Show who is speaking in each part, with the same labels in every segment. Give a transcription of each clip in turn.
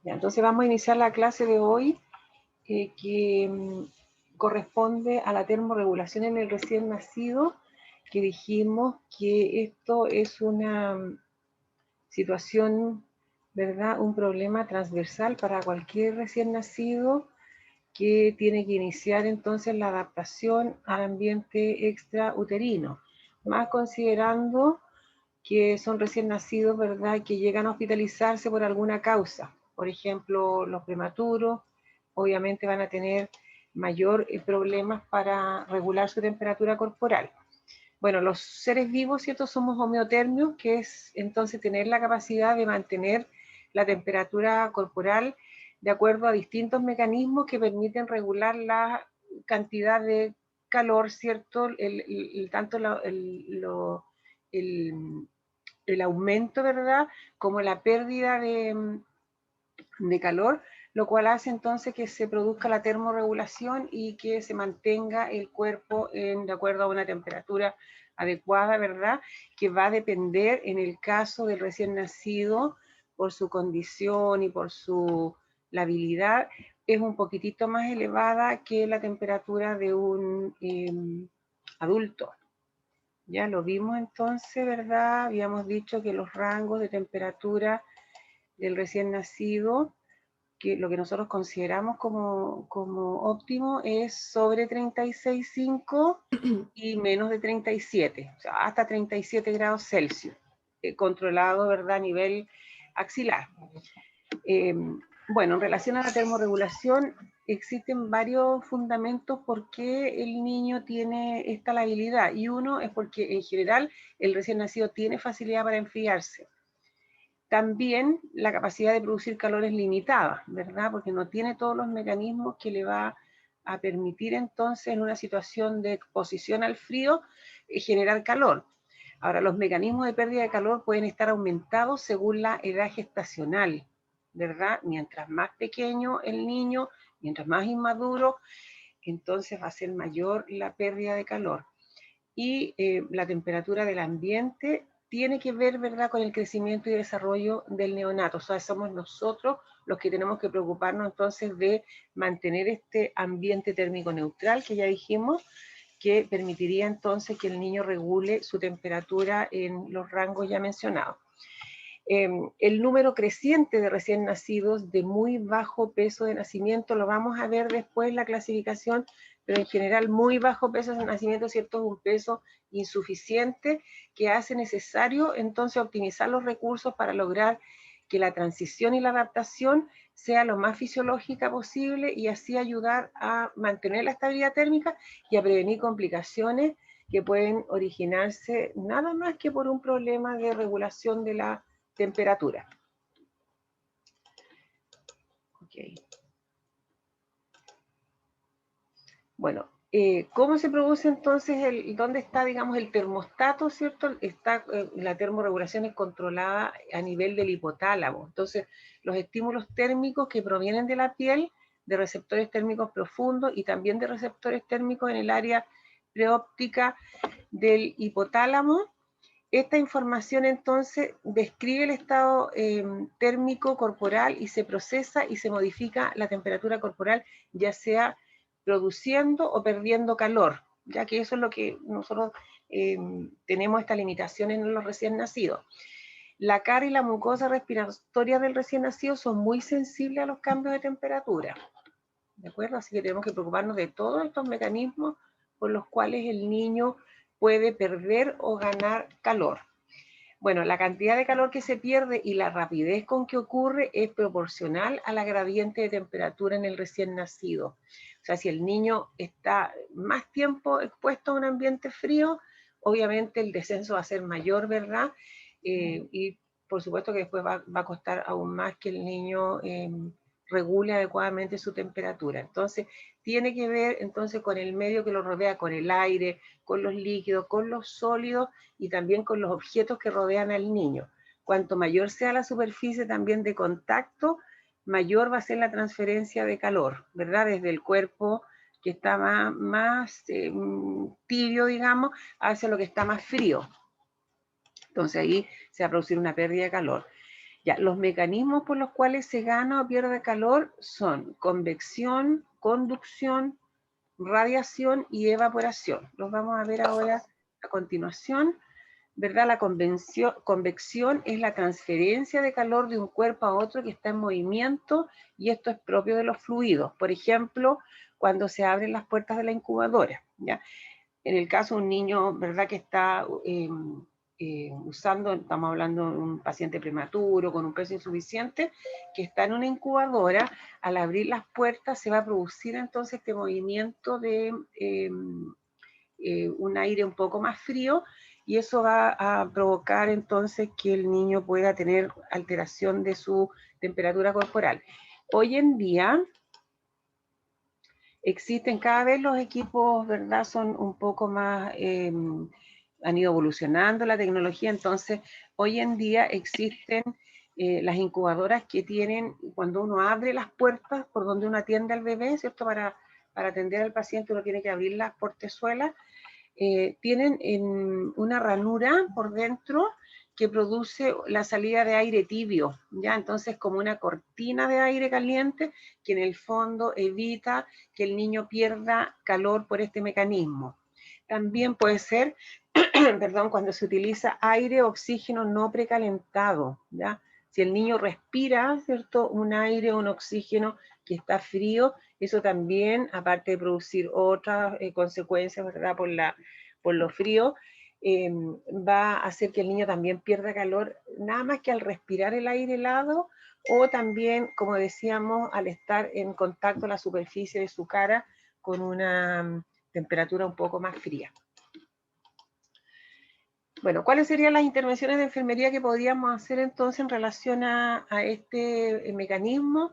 Speaker 1: Ya, entonces vamos a iniciar la clase de hoy que corresponde a la termorregulación en el recién nacido, que dijimos que esto es una situación, ¿verdad? Un problema transversal para cualquier recién nacido que tiene que iniciar entonces la adaptación al ambiente extrauterino, más considerando que son recién nacidos, ¿verdad? Que llegan a hospitalizarse por alguna causa. Por ejemplo, los prematuros, obviamente van a tener mayor problemas para regular su temperatura corporal. Bueno, los seres vivos, ¿cierto? Somos homeotermios, que es entonces tener la capacidad de mantener la temperatura corporal de acuerdo a distintos mecanismos que permiten regular la cantidad de calor, ¿cierto? Tanto el aumento, ¿verdad? Como la pérdida de calor, lo cual hace entonces que se produzca la termorregulación y que se mantenga el cuerpo de acuerdo a una temperatura adecuada, ¿verdad? Que va a depender en el caso del recién nacido por su condición y por su labilidad, es un poquitito más elevada que la temperatura de un adulto. Ya lo vimos entonces, ¿verdad? Habíamos dicho que los rangos de temperatura del recién nacido, que lo que nosotros consideramos como óptimo es sobre 36,5 y menos de 37, o sea, hasta 37 grados Celsius, controlado, ¿verdad? A nivel axilar. Bueno, en relación a la termorregulación, existen varios fundamentos por qué el niño tiene esta labilidad, y uno es porque en general el recién nacido tiene facilidad para enfriarse. También la capacidad de producir calor es limitada, ¿verdad? Porque no tiene todos los mecanismos que le va a permitir entonces en una situación de exposición al frío generar calor. Ahora, los mecanismos de pérdida de calor pueden estar aumentados según la edad gestacional, ¿verdad? Mientras más pequeño el niño, mientras más inmaduro, entonces va a ser mayor la pérdida de calor. Y la temperatura del ambiente tiene que ver, ¿verdad?, con el crecimiento y desarrollo del neonato. O sea, somos nosotros los que tenemos que preocuparnos entonces de mantener este ambiente térmico neutral, que ya dijimos, que permitiría entonces que el niño regule su temperatura en los rangos ya mencionados. El número creciente de recién nacidos de muy bajo peso de nacimiento, lo vamos a ver después en la clasificación, pero en general muy bajo peso de nacimiento, ¿cierto? Es un peso insuficiente que hace necesario entonces optimizar los recursos para lograr que la transición y la adaptación sea lo más fisiológica posible y así ayudar a mantener la estabilidad térmica y a prevenir complicaciones que pueden originarse nada más que por un problema de regulación de la temperatura. Okay. Bueno, ¿cómo se produce entonces dónde está, digamos, el termostato, ¿cierto? Está, la termorregulación es controlada a nivel del hipotálamo. Entonces, los estímulos térmicos que provienen de la piel, de receptores térmicos profundos y también de receptores térmicos en el área preóptica del hipotálamo. Esta información entonces describe el estado térmico corporal y se procesa y se modifica la temperatura corporal, ya sea produciendo o perdiendo calor, ya que eso es lo que nosotros tenemos esta limitación en los recién nacidos. La cara y la mucosa respiratoria del recién nacido son muy sensibles a los cambios de temperatura, ¿de acuerdo? Así que tenemos que preocuparnos de todos estos mecanismos por los cuales el niño puede perder o ganar calor. Bueno, la cantidad de calor que se pierde y la rapidez con que ocurre es proporcional a la gradiente de temperatura en el recién nacido. O sea, si el niño está más tiempo expuesto a un ambiente frío, obviamente el descenso va a ser mayor, ¿verdad? Y por supuesto que después va a costar aún más que el niño regule adecuadamente su temperatura. Entonces, tiene que ver entonces con el medio que lo rodea, con el aire, con los líquidos, con los sólidos y también con los objetos que rodean al niño. Cuanto mayor sea la superficie también de contacto, mayor va a ser la transferencia de calor, ¿verdad? Desde el cuerpo que está más tibio, digamos, hacia lo que está más frío. Entonces ahí se va a producir una pérdida de calor. Ya, los mecanismos por los cuales se gana o pierde calor son convección, conducción, radiación y evaporación. Los vamos a ver ahora a continuación. ¿Verdad? La convección es la transferencia de calor de un cuerpo a otro que está en movimiento, y esto es propio de los fluidos. Por ejemplo, cuando se abren las puertas de la incubadora, ¿ya? En el caso de un niño, ¿verdad?, que está usando, estamos hablando de un paciente prematuro con un peso insuficiente, que está en una incubadora, al abrir las puertas se va a producir entonces este movimiento de un aire un poco más frío, y eso va a provocar entonces que el niño pueda tener alteración de su temperatura corporal. Hoy en día existen cada vez los equipos, ¿verdad? Son un poco más, han ido evolucionando la tecnología, entonces hoy en día existen las incubadoras que tienen, cuando uno abre las puertas por donde uno atiende al bebé, ¿cierto? Para atender al paciente uno tiene que abrir las portezuelas, tienen en una ranura por dentro que produce la salida de aire tibio, ¿ya? Entonces, como una cortina de aire caliente que en el fondo evita que el niño pierda calor por este mecanismo. También puede ser, perdón, cuando se utiliza aire o oxígeno no precalentado, ¿ya? Si el niño respira, ¿cierto?, un aire o un oxígeno que está frío, eso también, aparte de producir otras consecuencias, ¿verdad?, por lo frío, va a hacer que el niño también pierda calor, nada más que al respirar el aire helado, o también, como decíamos, al estar en contacto la superficie de su cara con una temperatura un poco más fría. Bueno, ¿cuáles serían las intervenciones de enfermería que podríamos hacer entonces en relación a este mecanismo?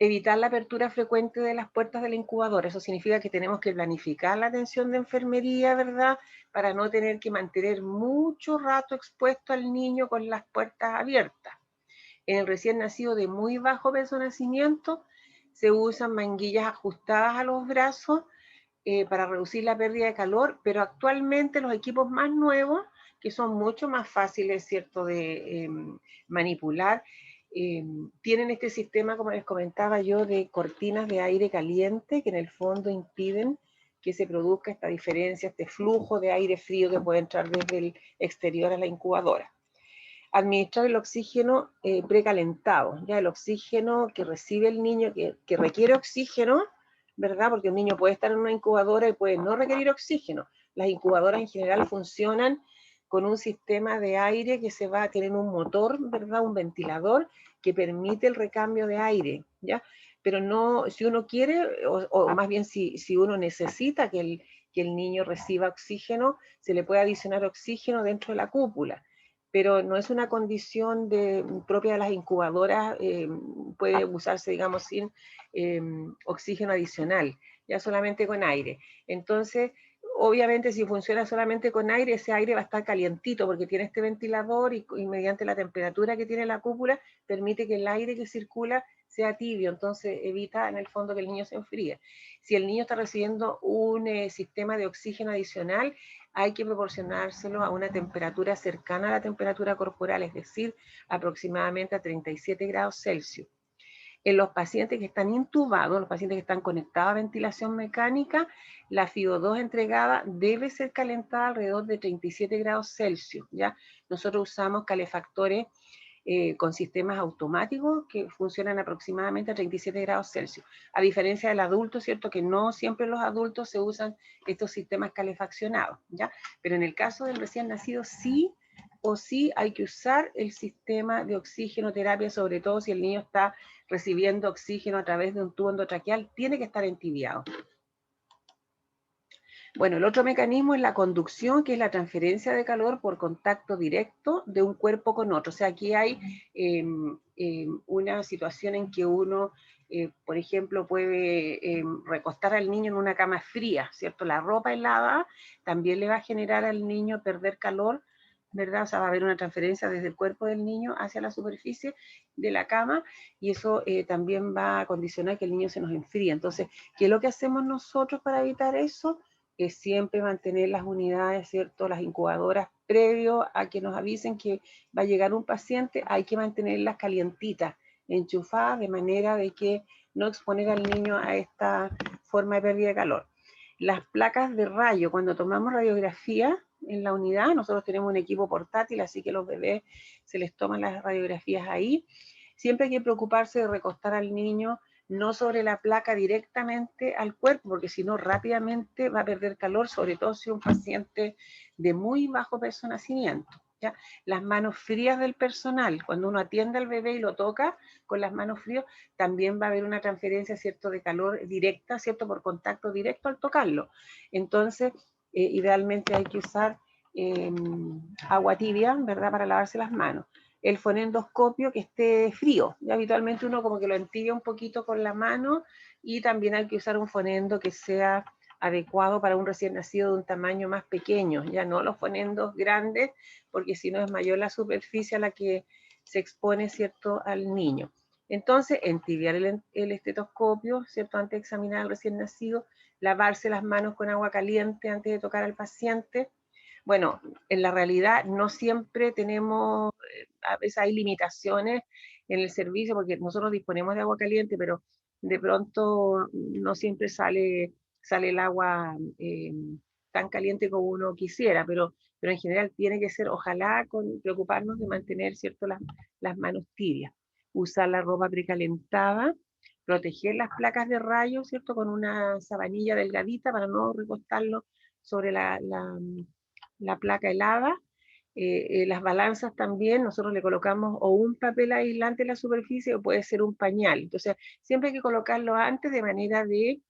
Speaker 1: Evitar la apertura frecuente de las puertas de la incubadora. Eso significa que tenemos que planificar la atención de enfermería, ¿verdad?, para no tener que mantener mucho rato expuesto al niño con las puertas abiertas. En el recién nacido de muy bajo peso de nacimiento, se usan manguillas ajustadas a los brazos para reducir la pérdida de calor, pero actualmente los equipos más nuevos, que son mucho más fáciles, ¿cierto?, de manipular, tienen este sistema, como les comentaba yo, de cortinas de aire caliente que en el fondo impiden que se produzca esta diferencia, este flujo de aire frío que puede entrar desde el exterior a la incubadora. Administrar el oxígeno precalentado, ya el oxígeno que recibe el niño, que requiere oxígeno, ¿verdad? Porque un niño puede estar en una incubadora y puede no requerir oxígeno. Las incubadoras en general funcionan con un sistema de aire que se va a tener un motor, ¿verdad?, un ventilador que permite el recambio de aire, ¿ya? Pero no, si uno quiere, o más bien si uno necesita que el niño reciba oxígeno, se le puede adicionar oxígeno dentro de la cúpula, pero no es una condición propia de las incubadoras, puede usarse, digamos, sin oxígeno adicional, ya solamente con aire. Entonces, obviamente, si funciona solamente con aire, ese aire va a estar calientito porque tiene este ventilador y mediante la temperatura que tiene la cúpula, permite que el aire que circula sea tibio, entonces evita en el fondo que el niño se enfríe. Si el niño está recibiendo un sistema de oxígeno adicional, hay que proporcionárselo a una temperatura cercana a la temperatura corporal, es decir, aproximadamente a 37 grados Celsius. En los pacientes que están intubados, los pacientes que están conectados a ventilación mecánica, la FiO2 entregada debe ser calentada alrededor de 37 grados Celsius, ¿ya? Nosotros usamos calefactores con sistemas automáticos que funcionan aproximadamente a 37 grados Celsius. A diferencia del adulto, ¿cierto?, que no siempre los adultos se usan estos sistemas calefaccionados, ¿ya? Pero en el caso del recién nacido, sí o sí hay que usar el sistema de oxigenoterapia, sobre todo si el niño está recibiendo oxígeno a través de un tubo endotraqueal, tiene que estar entibiado. Bueno, el otro mecanismo es la conducción, que es la transferencia de calor por contacto directo de un cuerpo con otro. O sea, aquí hay una situación en que uno, por ejemplo, puede recostar al niño en una cama fría, ¿cierto? La ropa helada también le va a generar al niño perder calor, ¿verdad? O sea, va a haber una transferencia desde el cuerpo del niño hacia la superficie de la cama, y eso también va a condicionar que el niño se nos enfríe. Entonces, ¿qué es lo que hacemos nosotros para evitar eso? Es siempre mantener las unidades, ¿cierto?, las incubadoras previo a que nos avisen que va a llegar un paciente, hay que mantenerlas calientitas, enchufadas, de manera de que no exponer al niño a esta forma de pérdida de calor. Las placas de rayo, cuando tomamos radiografía en la unidad, nosotros tenemos un equipo portátil, así que los bebés se les toman las radiografías ahí. Siempre hay que preocuparse de recostar al niño no sobre la placa directamente al cuerpo, porque si no rápidamente va a perder calor, sobre todo si es un paciente de muy bajo peso de nacimiento. ¿Ya? Las manos frías del personal, cuando uno atiende al bebé y lo toca con las manos frías, también va a haber una transferencia, ¿cierto?, de calor directa, ¿cierto?, por contacto directo al tocarlo. Entonces, idealmente hay que usar agua tibia, ¿verdad?, para lavarse las manos. El fonendoscopio que esté frío, y habitualmente uno como que lo entibia un poquito con la mano, y también hay que usar un fonendo que sea adecuado para un recién nacido de un tamaño más pequeño, ya no los fonendos grandes, porque si no es mayor la superficie a la que se expone, ¿cierto?, al niño. Entonces, entibiar el estetoscopio, ¿cierto?, antes de examinar al recién nacido, lavarse las manos con agua caliente antes de tocar al paciente. Bueno, en la realidad no siempre tenemos, a veces hay limitaciones en el servicio, porque nosotros disponemos de agua caliente, pero de pronto no siempre sale el agua tan caliente como uno quisiera, pero en general tiene que ser, ojalá, preocuparnos de mantener, ¿cierto?, las manos tibias. Usar la ropa precalentada, proteger las placas de rayos, ¿cierto?, con una sabanilla delgadita para no recostarlo sobre la placa helada. Las balanzas también, nosotros le colocamos o un papel aislante en la superficie o puede ser un pañal. Entonces, siempre hay que colocarlo antes de manera de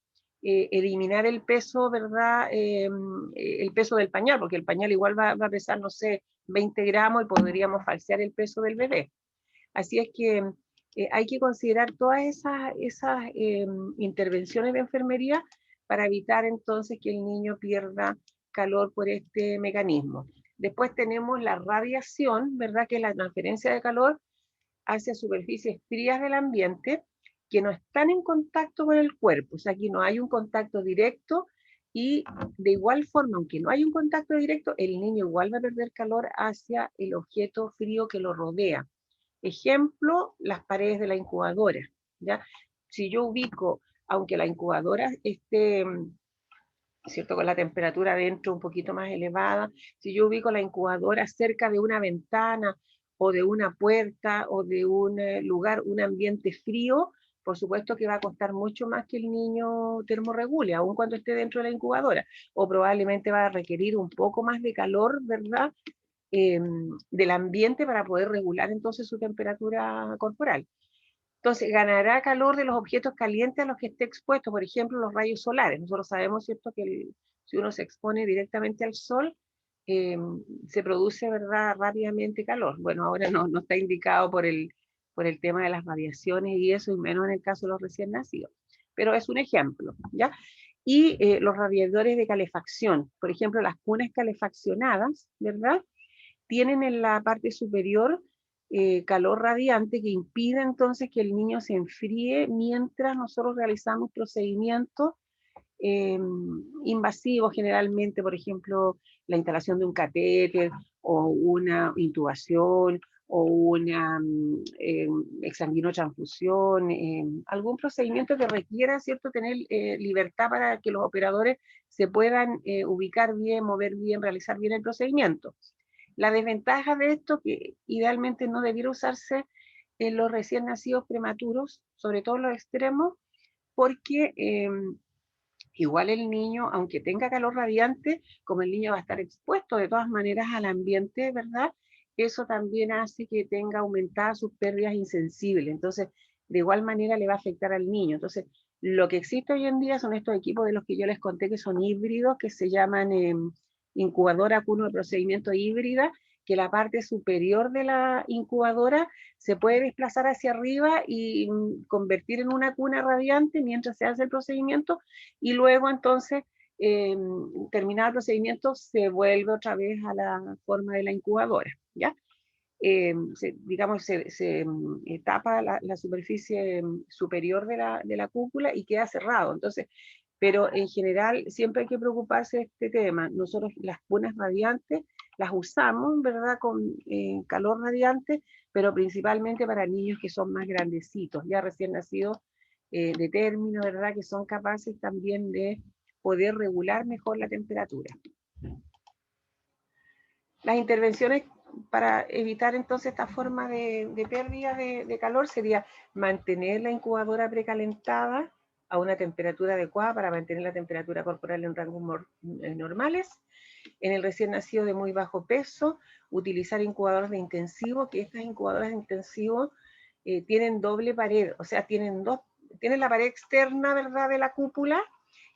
Speaker 1: eliminar el peso, ¿verdad? El peso del pañal, porque el pañal igual va a pesar, no sé, 20 gramos y podríamos falsear el peso del bebé. Así es que hay que considerar todas esas intervenciones de enfermería para evitar entonces que el niño pierda calor por este mecanismo. Después tenemos la radiación, ¿verdad?, que es la transferencia de calor hacia superficies frías del ambiente que no están en contacto con el cuerpo. O sea, aquí no hay un contacto directo, y de igual forma, aunque no hay un contacto directo, el niño igual va a perder calor hacia el objeto frío que lo rodea. Ejemplo, las paredes de la incubadora, ¿ya? Si yo ubico, aunque la incubadora esté, ¿cierto?, con la temperatura dentro un poquito más elevada, si yo ubico la incubadora cerca de una ventana o de una puerta o de un lugar, un ambiente frío, por supuesto que va a costar mucho más que el niño termorregule, aun cuando esté dentro de la incubadora, o probablemente va a requerir un poco más de calor, ¿verdad?, del ambiente para poder regular entonces su temperatura corporal. Entonces, ganará calor de los objetos calientes a los que esté expuesto, por ejemplo, los rayos solares. Nosotros sabemos, ¿cierto?, que si uno se expone directamente al sol, se produce, ¿verdad?, rápidamente calor. Bueno, ahora no está indicado por el tema de las radiaciones y eso, y menos en el caso de los recién nacidos. Pero es un ejemplo, ¿ya? Y los radiadores de calefacción, por ejemplo, las cunas calefaccionadas, ¿verdad?, tienen en la parte superior calor radiante que impide entonces que el niño se enfríe mientras nosotros realizamos procedimientos eh, invasivos, generalmente, por ejemplo, la instalación de un catéter o una intubación o una exsanguinotransfusión, algún procedimiento que requiera, ¿cierto?, tener libertad para que los operadores se puedan ubicar bien, mover bien, realizar bien el procedimiento. La desventaja de esto, que idealmente no debiera usarse en los recién nacidos prematuros, sobre todo en los extremos, porque igual el niño, aunque tenga calor radiante, como el niño va a estar expuesto de todas maneras al ambiente, ¿verdad? Eso también hace que tenga aumentadas sus pérdidas insensibles. Entonces, de igual manera le va a afectar al niño. Entonces, lo que existe hoy en día son estos equipos de los que yo les conté que son híbridos, que se llaman incubadora cuno de procedimiento híbrida, que la parte superior de la incubadora se puede desplazar hacia arriba y convertir en una cuna radiante mientras se hace el procedimiento, y luego entonces, terminado el procedimiento, se vuelve otra vez a la forma de la incubadora, ¿ya? Digamos, se tapa la superficie superior de la cúpula y queda cerrado. Entonces, pero en general siempre hay que preocuparse de este tema. Nosotros las cunas radiantes las usamos, ¿verdad? Con calor radiante, pero principalmente para niños que son más grandecitos, ya recién nacidos de término, ¿verdad? Que son capaces también de poder regular mejor la temperatura. Las intervenciones para evitar entonces esta forma de pérdida de calor sería mantener la incubadora precalentada a una temperatura adecuada para mantener la temperatura corporal en rangos normales. En el recién nacido de muy bajo peso, utilizar incubadoras de intensivo, que estas incubadoras de intensivo tienen doble pared, o sea, tienen la pared externa, ¿verdad?, de la cúpula,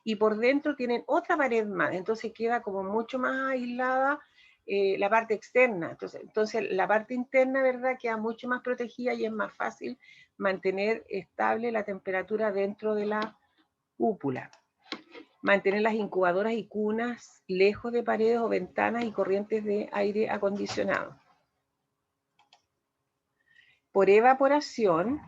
Speaker 1: y por dentro tienen otra pared más, entonces queda como mucho más aislada la parte externa. Entonces la parte interna, ¿verdad?, queda mucho más protegida y es más fácil mantener estable la temperatura dentro de la cúpula. Mantener las incubadoras y cunas lejos de paredes o ventanas y corrientes de aire acondicionado. Por evaporación,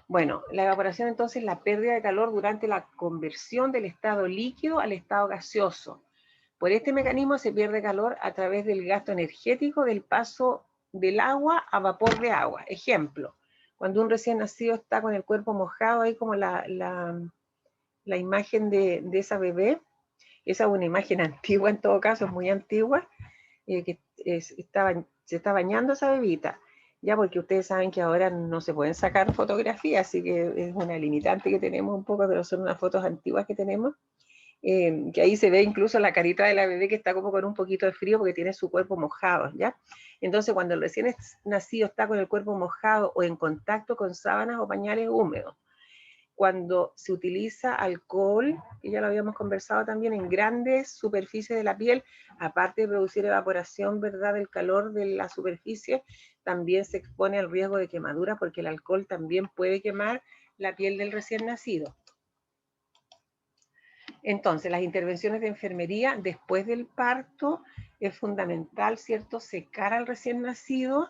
Speaker 1: bueno, la evaporación entonces es la pérdida de calor durante la conversión del estado líquido al estado gaseoso. Por este mecanismo se pierde calor a través del gasto energético del paso del agua a vapor de agua. Ejemplo, cuando un recién nacido está con el cuerpo mojado, ahí como la imagen de esa bebé, esa es una imagen antigua en todo caso, es muy antigua, que se está bañando esa bebita, ya porque ustedes saben que ahora no se pueden sacar fotografías, así que es una limitante que tenemos un poco, pero son unas fotos antiguas que tenemos. Que ahí se ve incluso la carita de la bebé que está como con un poquito de frío porque tiene su cuerpo mojado, ¿ya? Entonces cuando el recién nacido está con el cuerpo mojado o en contacto con sábanas o pañales húmedos, cuando se utiliza alcohol, que ya lo habíamos conversado también, en grandes superficies de la piel, aparte de producir evaporación, ¿verdad?, del calor de la superficie, también se expone al riesgo de quemadura porque el alcohol también puede quemar la piel del recién nacido. Entonces, las intervenciones de enfermería después del parto es fundamental, ¿cierto?, secar al recién nacido.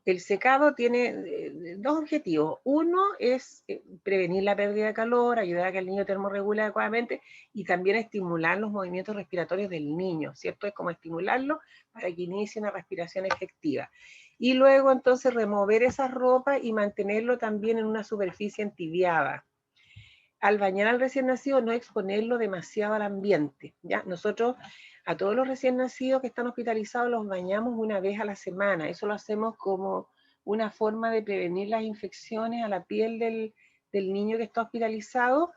Speaker 1: El secado tiene dos objetivos. Uno es prevenir la pérdida de calor, ayudar a que el niño termorregule adecuadamente y también estimular los movimientos respiratorios del niño, ¿cierto? Es como estimularlo para que inicie una respiración efectiva. Y luego entonces remover esa ropa y mantenerlo también en una superficie entibiada. Al bañar al recién nacido, no exponerlo demasiado al ambiente, ¿ya? Nosotros a todos los recién nacidos que están hospitalizados los bañamos una vez a la semana. Eso lo hacemos como una forma de prevenir las infecciones a la piel del niño que está hospitalizado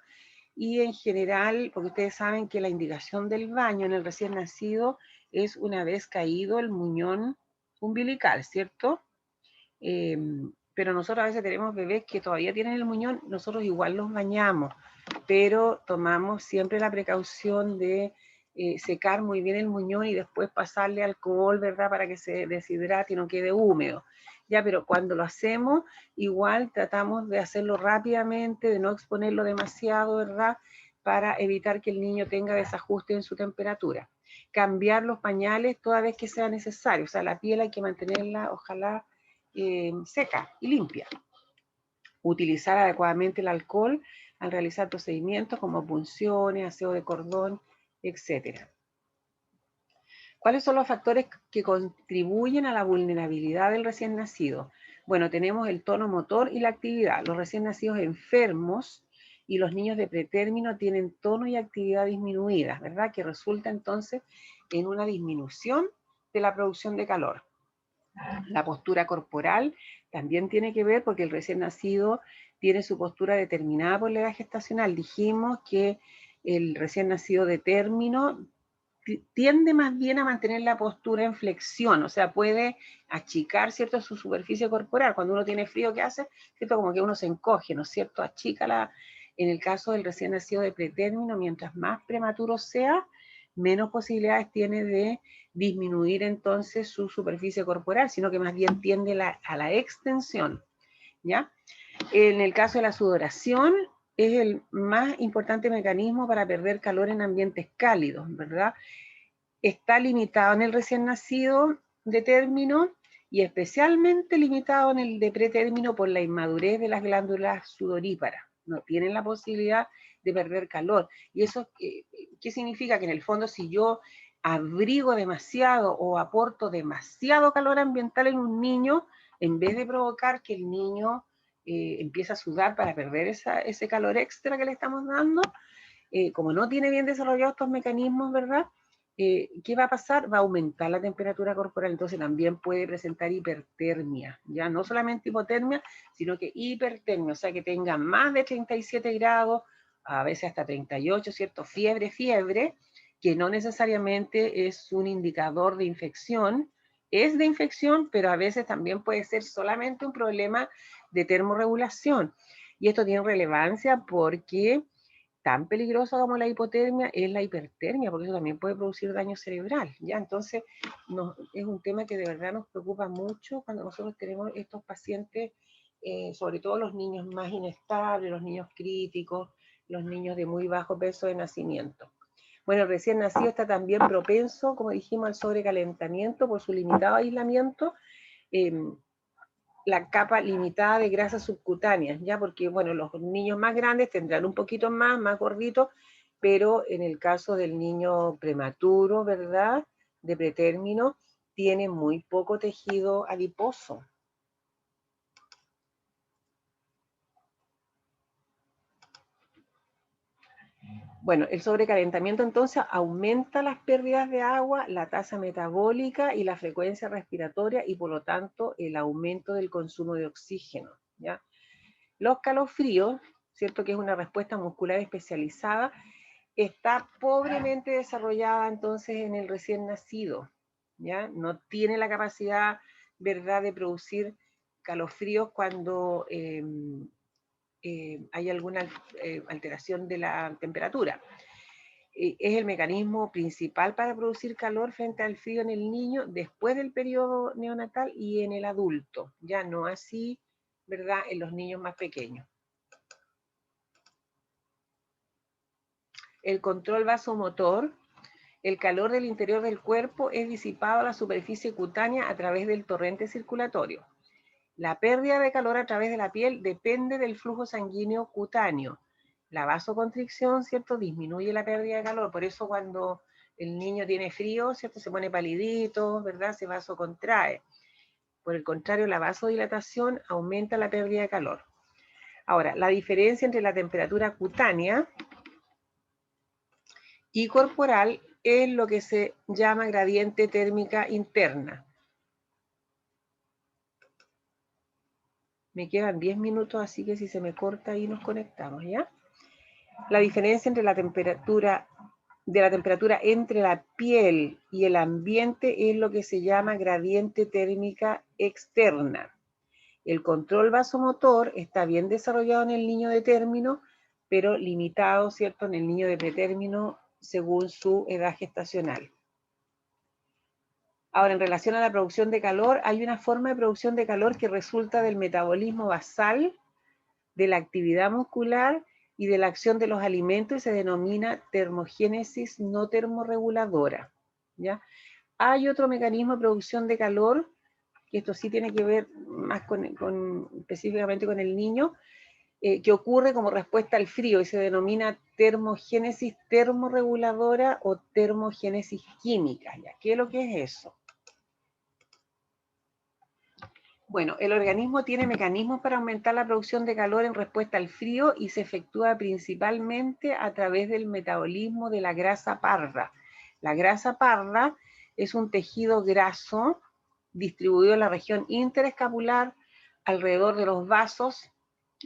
Speaker 1: y en general, porque ustedes saben que la indicación del baño en el recién nacido es una vez caído el muñón umbilical, ¿cierto? Pero nosotros a veces tenemos bebés que todavía tienen el muñón, nosotros igual los bañamos, pero tomamos siempre la precaución de secar muy bien el muñón y después pasarle alcohol, ¿verdad?, para que se deshidrate y no quede húmedo. Ya, pero cuando lo hacemos, igual tratamos de hacerlo rápidamente, de no exponerlo demasiado, ¿verdad?, para evitar que el niño tenga desajuste en su temperatura. Cambiar los pañales toda vez que sea necesario, o sea, la piel hay que mantenerla, ojalá, seca y limpia. Utilizar adecuadamente el alcohol al realizar procedimientos como punciones, aseo de cordón, etc. ¿Cuáles son los factores que contribuyen a la vulnerabilidad del recién nacido? Bueno, tenemos el tono motor y la actividad. Los recién nacidos enfermos y los niños de pretérmino tienen tono y actividad disminuidas, ¿verdad? Que resulta entonces en una disminución de la producción de calor. La postura corporal también tiene que ver porque el recién nacido tiene su postura determinada por la edad gestacional. Dijimos que el recién nacido de término tiende más bien a mantener la postura en flexión, o sea, puede achicar, ¿cierto?, su superficie corporal. Cuando uno tiene frío, ¿qué hace? ¿Cierto? Como que uno se encoge, ¿no es cierto? En el caso del recién nacido de pretérmino, mientras más prematuro sea, menos posibilidades tiene de disminuir entonces su superficie corporal, sino que más bien tiende a la extensión, ¿ya? En el caso de la sudoración, es el más importante mecanismo para perder calor en ambientes cálidos, ¿verdad? Está limitado en el recién nacido de término y especialmente limitado en el de pretérmino por la inmadurez de las glándulas sudoríparas. No tienen la posibilidad de perder calor. ¿Y eso qué significa? Que en el fondo si yo abrigo demasiado o aporto demasiado calor ambiental en un niño, en vez de provocar que el niño empiece a sudar para perder ese calor extra que le estamos dando, como no tiene bien desarrollados estos mecanismos, ¿verdad? ¿Qué va a pasar? Va a aumentar la temperatura corporal, entonces también puede presentar hipertermia, ya no solamente hipotermia, sino que hipertermia, o sea que tenga más de 37 grados, a veces hasta 38, ¿cierto? Fiebre, que no necesariamente es un indicador de infección, es de infección, pero a veces también puede ser solamente un problema de termorregulación. Y esto tiene relevancia porque tan peligrosa como la hipotermia es la hipertermia, porque eso también puede producir daño cerebral, ¿ya? Entonces, es un tema que de verdad nos preocupa mucho cuando nosotros tenemos estos pacientes, sobre todo los niños más inestables, los niños críticos, los niños de muy bajo peso de nacimiento. Bueno, el recién nacido está también propenso, como dijimos, al sobrecalentamiento por su limitado aislamiento, la capa limitada de grasas subcutáneas, ¿ya? Porque, bueno, los niños más grandes tendrán un poquito más gorditos, pero en el caso del niño prematuro, ¿verdad?, de pretérmino, tiene muy poco tejido adiposo. Bueno, el sobrecalentamiento entonces aumenta las pérdidas de agua, la tasa metabólica y la frecuencia respiratoria y por lo tanto el aumento del consumo de oxígeno, ¿ya? Los calofríos, ¿cierto? Que es una respuesta muscular especializada, está pobremente desarrollada entonces en el recién nacido, ¿ya? No tiene la capacidad, ¿verdad?, de producir calofríos cuando hay alguna alteración de la temperatura. Es el mecanismo principal para producir calor frente al frío en el niño después del periodo neonatal y en el adulto, ya no así, ¿verdad?, en los niños más pequeños. El control vasomotor, el calor del interior del cuerpo es disipado a la superficie cutánea a través del torrente circulatorio. La pérdida de calor a través de la piel depende del flujo sanguíneo cutáneo. La vasoconstricción, ¿cierto?, disminuye la pérdida de calor, por eso cuando el niño tiene frío, ¿cierto?, se pone palidito, ¿verdad?, se vasocontrae. Por el contrario, la vasodilatación aumenta la pérdida de calor. Ahora, la diferencia entre la temperatura cutánea y corporal es lo que se llama gradiente térmica interna. Me quedan 10 minutos, así que si se me corta ahí nos conectamos, ¿ya? La diferencia entre la temperatura entre la piel y el ambiente es lo que se llama gradiente térmica externa. El control vasomotor está bien desarrollado en el niño de término, pero limitado, ¿cierto?, en el niño de pretérmino según su edad gestacional. Ahora, en relación a la producción de calor, hay una forma de producción de calor que resulta del metabolismo basal, de la actividad muscular y de la acción de los alimentos y se denomina termogénesis no termorreguladora, ¿ya? Hay otro mecanismo de producción de calor, que esto sí tiene que ver más específicamente con el niño, que ocurre como respuesta al frío y se denomina termogénesis termorreguladora o termogénesis química, ¿ya? ¿Qué es lo que es eso? Bueno, el organismo tiene mecanismos para aumentar la producción de calor en respuesta al frío y se efectúa principalmente a través del metabolismo de la grasa parda. La grasa parda es un tejido graso distribuido en la región interescapular alrededor de los vasos,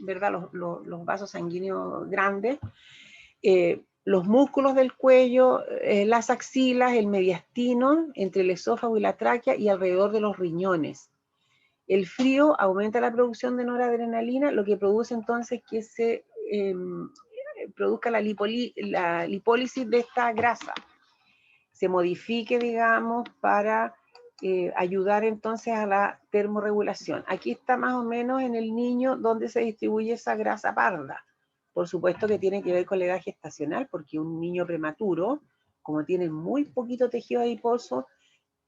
Speaker 1: ¿verdad? Los vasos sanguíneos grandes, los músculos del cuello, las axilas, el mediastino, entre el esófago y la tráquea y alrededor de los riñones. El frío aumenta la producción de noradrenalina, lo que produce entonces que se produzca la lipólisis de esta grasa. Se modifique, digamos, para ayudar entonces a la termorregulación. Aquí está más o menos en el niño donde se distribuye esa grasa parda. Por supuesto que tiene que ver con la edad gestacional, porque un niño prematuro, como tiene muy poquito tejido adiposo,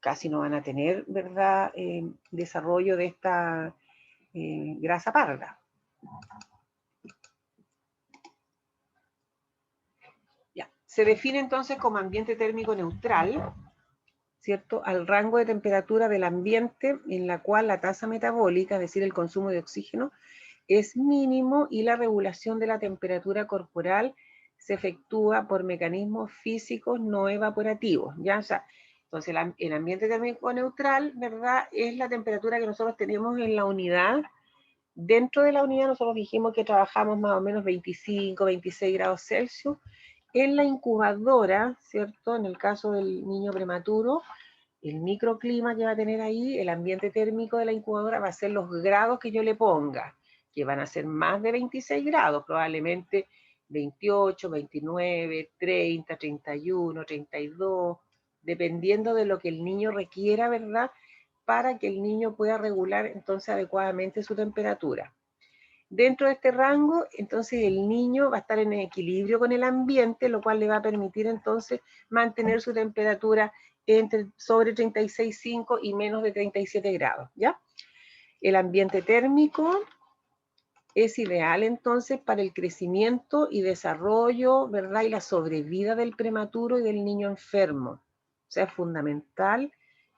Speaker 1: casi no van a tener, ¿verdad?, desarrollo de esta grasa parda. Ya. Se define entonces como ambiente térmico neutral, ¿cierto?, al rango de temperatura del ambiente en la cual la tasa metabólica, es decir, el consumo de oxígeno, es mínimo y la regulación de la temperatura corporal se efectúa por mecanismos físicos no evaporativos, ¿ya? O sea, entonces el ambiente térmico neutral, ¿verdad?, es la temperatura que nosotros tenemos en la unidad. Dentro de la unidad nosotros dijimos que trabajamos más o menos 25, 26 grados Celsius. En la incubadora, ¿cierto?, en el caso del niño prematuro, el microclima que va a tener ahí, el ambiente térmico de la incubadora va a ser los grados que yo le ponga, que van a ser más de 26 grados, probablemente 28, 29, 30, 31, 32, dependiendo de lo que el niño requiera, ¿verdad?, para que el niño pueda regular entonces adecuadamente su temperatura. Dentro de este rango, entonces el niño va a estar en equilibrio con el ambiente, lo cual le va a permitir entonces mantener su temperatura sobre 36,5 y menos de 37 grados, ¿ya? El ambiente térmico es ideal entonces para el crecimiento y desarrollo, ¿verdad?, y la sobrevida del prematuro y del niño enfermo. O sea, es fundamental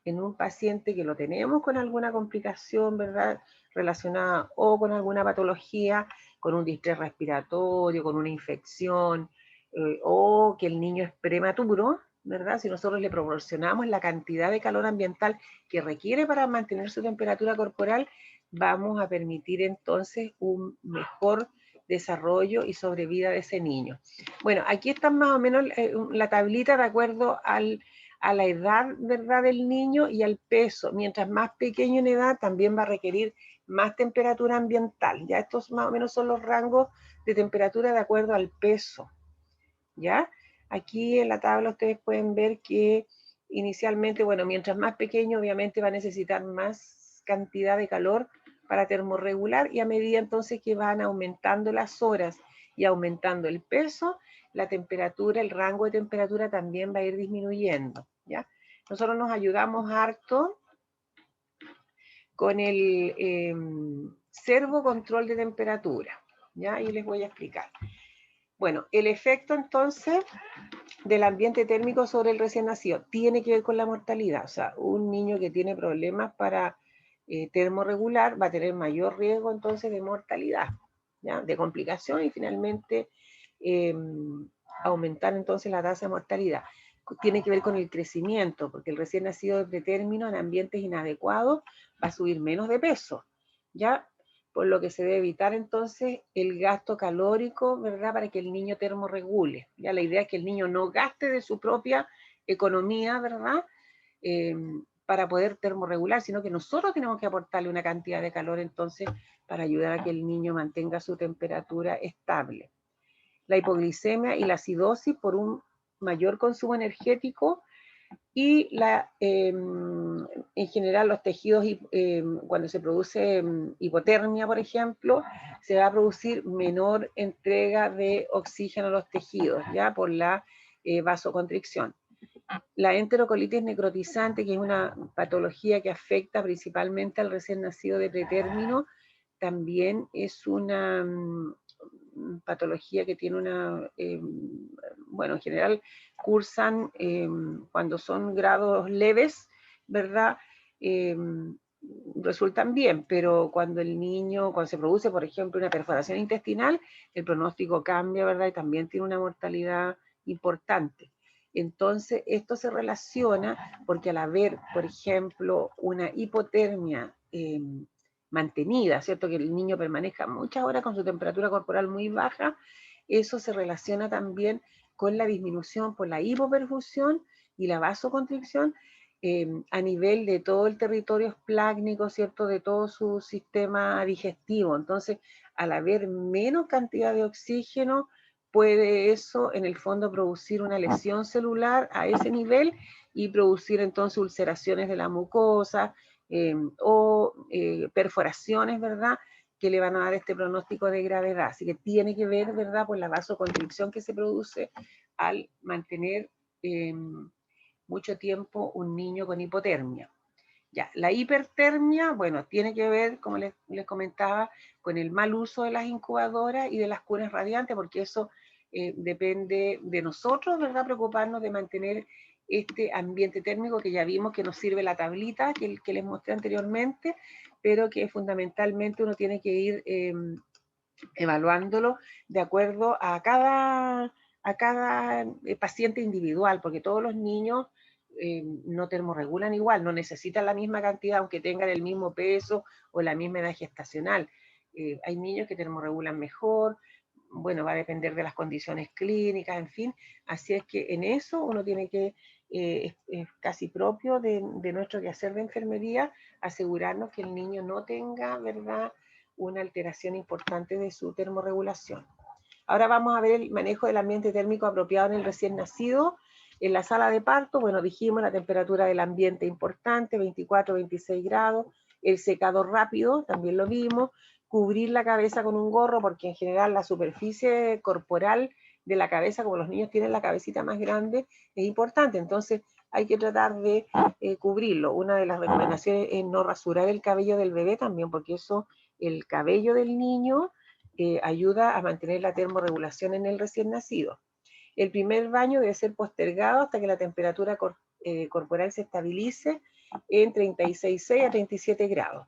Speaker 1: en un paciente que lo tenemos con alguna complicación, ¿verdad?, relacionada o con alguna patología, con un distrés respiratorio, con una infección, o que el niño es prematuro, ¿verdad? Si nosotros le proporcionamos la cantidad de calor ambiental que requiere para mantener su temperatura corporal, vamos a permitir entonces un mejor desarrollo y sobrevida de ese niño. Bueno, aquí está más o menos la tablita de acuerdo a la edad, ¿verdad?, del niño y al peso. Mientras más pequeño en edad, también va a requerir más temperatura ambiental. Ya estos más o menos son los rangos de temperatura de acuerdo al peso. ¿Ya? Aquí en la tabla ustedes pueden ver que inicialmente, bueno, mientras más pequeño, obviamente va a necesitar más cantidad de calor para termorregular, y a medida entonces que van aumentando las horas y aumentando el peso, la temperatura, el rango de temperatura también va a ir disminuyendo, ¿ya? Nosotros nos ayudamos harto con el servo control de temperatura, ¿ya? Y les voy a explicar. Bueno, el efecto entonces del ambiente térmico sobre el recién nacido tiene que ver con la mortalidad. O sea, un niño que tiene problemas para termorregular va a tener mayor riesgo entonces de mortalidad, ¿ya?, de complicación, y finalmente aumentar entonces la tasa de mortalidad. Tiene que ver con el crecimiento, porque el recién nacido de pretérmino en ambientes inadecuados va a subir menos de peso, ¿ya? Por lo que se debe evitar entonces el gasto calórico, ¿verdad?, para que el niño termorregule. Ya la idea es que el niño no gaste de su propia economía, ¿verdad?, para poder termorregular, sino que nosotros tenemos que aportarle una cantidad de calor entonces para ayudar a que el niño mantenga su temperatura estable. La hipoglicemia y la acidosis por un mayor consumo energético, y en general los tejidos, cuando se produce hipotermia, por ejemplo, se va a producir menor entrega de oxígeno a los tejidos, ya por la vasoconstricción. La enterocolitis necrotizante, que es una patología que afecta principalmente al recién nacido de pretérmino, también es una patología que tiene una, bueno, en general cursan cuando son grados leves, ¿verdad? Resultan bien, pero cuando se produce, por ejemplo, una perforación intestinal, el pronóstico cambia, ¿verdad? Y también tiene una mortalidad importante. Entonces, esto se relaciona porque al haber, por ejemplo, una hipotermia mantenida, ¿cierto?, que el niño permanezca muchas horas con su temperatura corporal muy baja, eso se relaciona también con la disminución por la hipoperfusión y la vasoconstricción a nivel de todo el territorio esplácnico, ¿cierto?, de todo su sistema digestivo. Entonces, al haber menos cantidad de oxígeno, puede eso en el fondo producir una lesión celular a ese nivel y producir entonces ulceraciones de la mucosa o perforaciones, ¿verdad?, que le van a dar este pronóstico de gravedad. Así que tiene que ver, ¿verdad?, por la vasoconstricción que se produce al mantener mucho tiempo un niño con hipotermia. Ya, la hipertermia, bueno, tiene que ver, como les comentaba, con el mal uso de las incubadoras y de las cunas radiantes, porque eso depende de nosotros, ¿verdad? Preocuparnos de mantener este ambiente térmico que ya vimos que nos sirve la tablita que les mostré anteriormente, pero que fundamentalmente uno tiene que ir evaluándolo de acuerdo a cada paciente individual, porque todos los niños no termorregulan igual, no necesitan la misma cantidad, aunque tengan el mismo peso o la misma edad gestacional. Hay niños que termorregulan mejor, bueno, va a depender de las condiciones clínicas, en fin, así es que en eso uno tiene que, es casi propio de nuestro quehacer de enfermería, asegurarnos que el niño no tenga, ¿verdad?, una alteración importante de su termorregulación. Ahora vamos a ver el manejo del ambiente térmico apropiado en el recién nacido. En la sala de parto, bueno, dijimos la temperatura del ambiente importante, 24, 26 grados, el secado rápido, también lo vimos, cubrir la cabeza con un gorro, porque en general la superficie corporal de la cabeza, como los niños tienen la cabecita más grande, es importante, entonces hay que tratar de cubrirlo. Una de las recomendaciones es no rasurar el cabello del bebé también, porque eso, el cabello del niño ayuda a mantener la termorregulación en el recién nacido. El primer baño debe ser postergado hasta que la temperatura corporal se estabilice en 36,6 a 37 grados.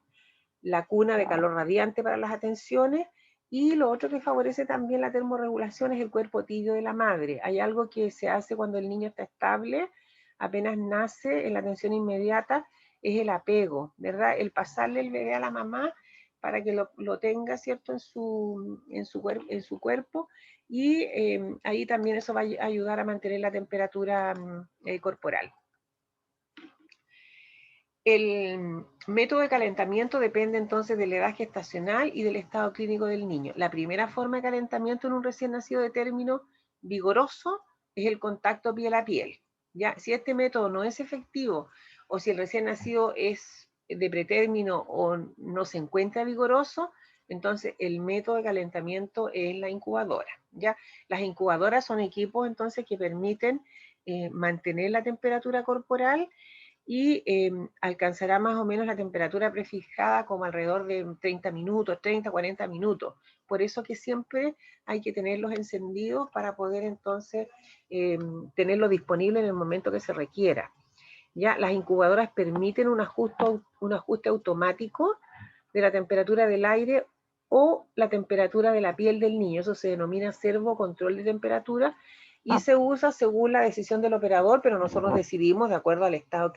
Speaker 1: La cuna de calor radiante para las atenciones, y lo otro que favorece también la termorregulación es el cuerpo tibio de la madre. Hay algo que se hace cuando el niño está estable, apenas nace, en la atención inmediata, es el apego, ¿verdad? El pasarle el bebé a la mamá para que lo tenga, ¿cierto?, en su cuerpo, y ahí también eso va a ayudar a mantener la temperatura corporal. El método de calentamiento depende entonces de la edad gestacional y del estado clínico del niño. La primera forma de calentamiento en un recién nacido de término vigoroso es el contacto piel a piel. ¿Ya? Si este método no es efectivo, o si el recién nacido es de pretérmino o no se encuentra vigoroso, entonces el método de calentamiento es la incubadora. ¿Ya? Las incubadoras son equipos entonces que permiten mantener la temperatura corporal, y alcanzará más o menos la temperatura prefijada como alrededor de 30 minutos, 30, 40 minutos. Por eso que siempre hay que tenerlos encendidos para poder entonces tenerlo disponible en el momento que se requiera. Ya las incubadoras permiten un ajuste automático de la temperatura del aire o la temperatura de la piel del niño. Eso se denomina servo control de temperatura y se usa según la decisión del operador, pero nosotros decidimos de acuerdo al estado